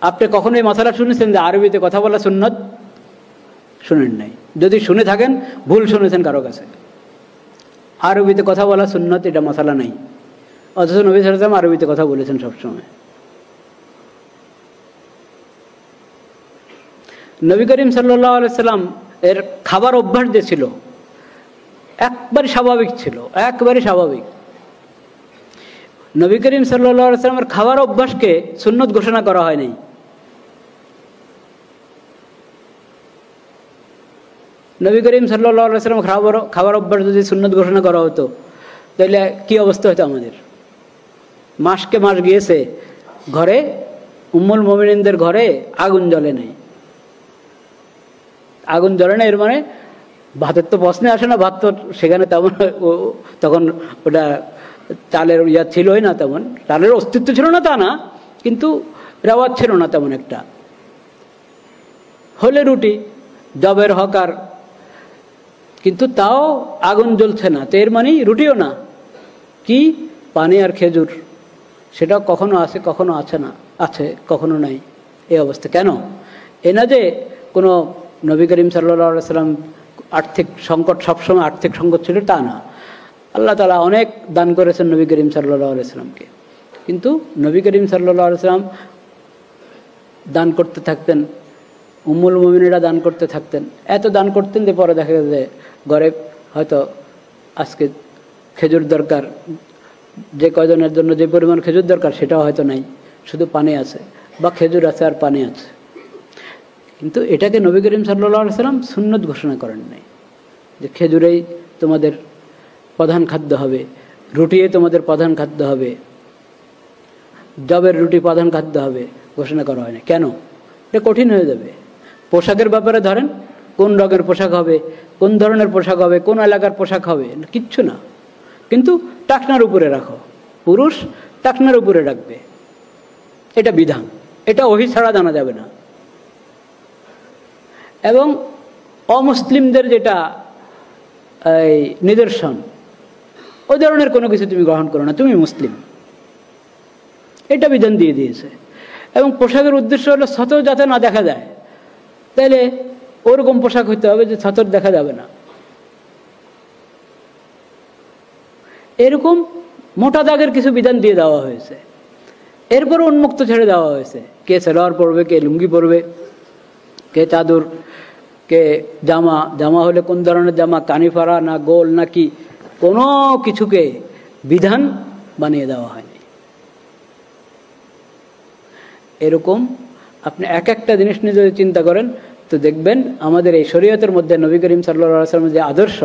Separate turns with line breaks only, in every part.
আপনি কখনো এই মশালা শুনেছেন যে আরবিতে কথা বলা সুন্নত? শুনেন নাই। যদি শুনে থাকেন ভুল শুনেছেন কারো কাছে। আরবিতে কথা বলা সুন্নত এটা মশালা নাই, অথচ নবী সাল্লাল্লাহু আলাইহি ওয়াসাল্লাম আরবিতে কথা বলেছেন সবসময়। নবী করিম সাল্লাল্লাহু আলাইহি ওয়াসাল্লাম এর খাবার অভ্যাস যে ছিল একবারে স্বাভাবিক ছিল, একবারে স্বাভাবিক। নবী করিম সাল্লাল্লাহু আলাইহি ওয়াসাল্লামের খাবার অভ্যাসকে সুন্নত ঘোষণা করা হয় নাই। নবী করিম সাল্লাল্লাহু আলাইহি ওয়াসাল্লাম খাবার অভ্যাস যদি সুন্নত ঘোষণা করা হতো তাহলে কি অবস্থা হতো আমাদের? মাসকে মাস গিয়েছে, ঘরে উম্মুল মুমিনিনদের ঘরে আগুন জ্বলে নাই। আগুন জ্বলে না এর মানে ভাতের তো প্রশ্নে আসে না, ভাত তো সেখানে তেমন তখন ওটা চালের ইয়া ছিলই না, তেমন চালের অস্তিত্ব ছিল না তা না, কিন্তু রেওয়াজ ছিল না তেমন একটা। হলে রুটি জবের হকার, কিন্তু তাও আগুন জ্বলছে না, তো এর মানে রুটিও না, কি পানি আর খেজুর, সেটা কখনো আছে কখনো আছে না, আছে কখনো নাই, এই অবস্থা। কেন? এ না যে কোনো নবী করিম সাল্লাল্লাহু আলাইহি ওয়াসাল্লাম আর্থিক সংকট, সবসময় আর্থিক সংকট ছিল তা না। আল্লাহ তাআলা অনেক দান করেছেন নবী করিম সাল্লাল্লাহু আলাইহি ওয়াসাল্লামকে, কিন্তু নবী করিম সাল্লাল্লাহু আলাইহি ওয়াসাল্লাম দান করতে থাকতেন, উম্মুল মুমিনিনরা দান করতে থাকতেন, এত দান করতেন যে পরে দেখা যায় ঘরে হয়তো আজকে খেজুর দরকার, যে কয়জনের জন্য যে পরিমাণ খেজুর দরকার সেটাও হয়তো নাই, শুধু পানি আছে, বা খেজুর আছে আর পানি আছে। কিন্তু এটাকে নবী করিম সাল্লাল্লাহু আলাইহি ওয়াসাল্লাম সুন্নত ঘোষণা করেন নাই যে খেজুরেই তোমাদের প্রধান খাদ্য হবে, রুটিয়ে তোমাদের প্রধান খাদ্য হবে, জবের রুটি প্রধান খাদ্য হবে, ঘোষণা করা হয় না। কেন? এটা কঠিন হয়ে যাবে। পোশাকের ব্যাপারে ধরেন, কোন রঙের পোশাক হবে, কোন ধরনের পোশাক হবে, কোন এলাকার পোশাক হবে, কিচ্ছু না, কিন্তু টাকনার উপরে রাখো, পুরুষ টাকনার উপরে রাখবে, এটা বিধান, এটা ওহী ছাড়া জানা যাবে না। এবং অমুসলিমদের যেটা এই নিদর্শন, ওই ধরনের কোনো কিছু তুমি গ্রহণ করো না, তুমি মুসলিম, এটা বিধান দিয়ে দিয়েছে। এবং পোশাকের উদ্দেশ্য হলো ছতর যাতে না দেখা যায়, তাইলে ওরকম পোশাক হইতে হবে যে ছতর দেখা যাবে না। এরকম মোটা দাগের কিছু বিধান দিয়ে দেওয়া হয়েছে। এরপর উন্মুক্ত ছেড়ে দেওয়া হয়েছে, কে সালোয়ার পরবে, কে লুঙ্গি পরবে, কে চাদর, কে জামা, জামা হলে কোন ধরনের জামা, কানিফারা না গোল না কি, কোনো কিছুকে বিধান বানিয়ে দেওয়া হয়নি। এরকম আপনি এক একটা জিনিস নিয়ে যদি চিন্তা করেন তো দেখবেন আমাদের এই শরীয়তের মধ্যে নবী করিম সাল্লাল্লাহু আলাইহি ওয়াসাল্লামের যে আদর্শ,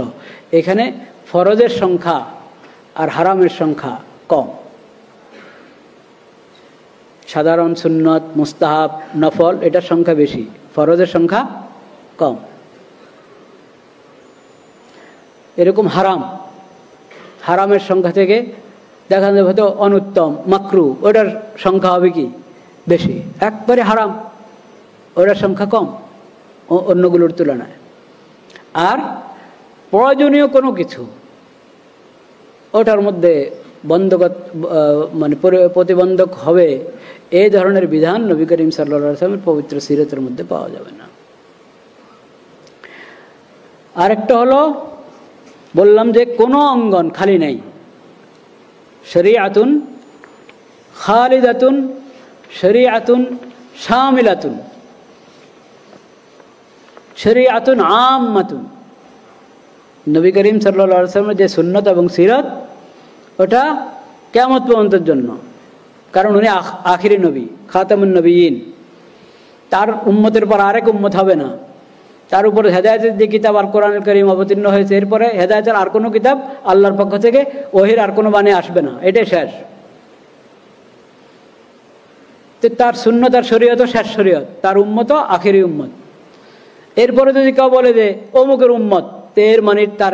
এখানে ফরজের সংখ্যা আর হারামের সংখ্যা কম। সাধারণ সুন্নত, মুস্তাহাব, নফল এটার সংখ্যা বেশি, ফরজের সংখ্যা কম। এরকম হারাম, হারামের সংখ্যা থেকে দেখা যাবে হয়তো অনুত্তম, মাকরু, ওটার সংখ্যা হবে কি বেশি। একবারে হারাম, ওটার সংখ্যা কম অন্যগুলোর তুলনায়। আর প্রয়োজনীয় কোনো কিছু ওটার মধ্যে বন্ধকত মানে প্রতিবন্ধক হবে, এই ধরনের বিধান নবী করিম সাল্লাল্লাহু আলাইহি ওয়াসাল্লামের পবিত্র সিরাতের মধ্যে পাওয়া যাবে না। আরেকটা হলো, বললাম যে কোনো অঙ্গন খালি নাই, শরীআতুন খালিদাতুন শরীআতুন শামিলাতুন শরীআতুন আম্মাতুন। নবী করিম সাল্লাল্লাহু আলাইহি ওয়াসাল্লামের যে সুন্নত এবং সিরাত, ওটা কিয়ামত পর্যন্তের জন্য, কারণ উনি আখিরি নবী, খাতামুন নবিয়্যিন, তার উম্মতের পর আরেক উম্মত হবে না। তার উপর হেদায়েতের যে কিতাব আল কোরআনুল কারীম অবতীর্ণ হয়েছে, এরপরে হেদায়েতের আর কোনো কিতাব আল্লাহর পক্ষ থেকে ওহীর আর কোনো বাণী আসবে না, এটাই শেষ। তো তার সুন্নত আর শরীয়ত শেষ শরীয়ত, তার উম্মত আখিরি উম্মত। এরপরে যদি কেউ বলে যে অমুকের উম্মত, তো এর মানে তার